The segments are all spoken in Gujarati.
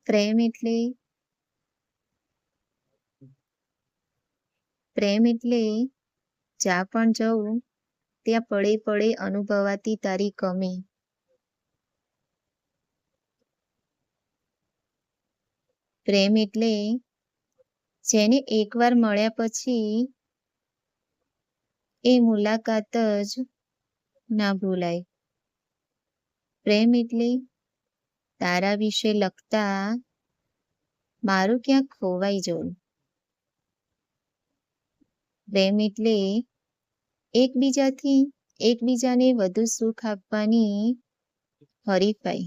પ્રેમ એટલે જ્યાં પણ જવું ત્યાં પળે પળે અનુભવાતી તારી કમી. પ્રેમ એટલે જેને એકવાર મળ્યા પછી એ મુલાકાત જ ના ભૂલાય. પ્રેમ એટલે તારા વિશે લખતા મારું ક્યાંક ખોવાઈ જવું. પ્રેમ એટલે એકબીજાને વધુ સુખ આપવાની હરીફાઈ.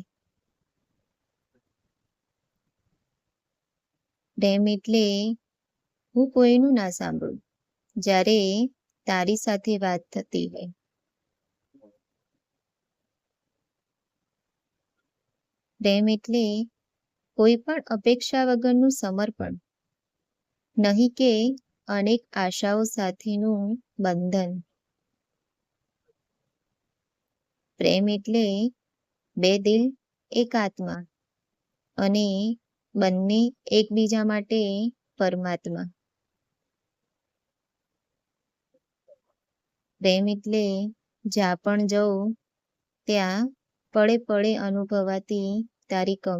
પ્રેમ એટલે હું કોઈનું ના સાંભળું જ્યારે તારી સાથે વાત થતી હોય. પ્રેમ એટલે કોઈ પણ અપેક્ષા વગરનું સમર્પણ, નહીં કે અનેક આશાઓ સાથેનું બંધન. પ્રેમ એટલે બે દિલ એક આત્મા અને બંને એકબીજા માટે પરમાત્મા. પ્રેમ એટલે જ્યાં પણ જવું ત્યાં પળે પળે અનુભવાતી તારી કમી.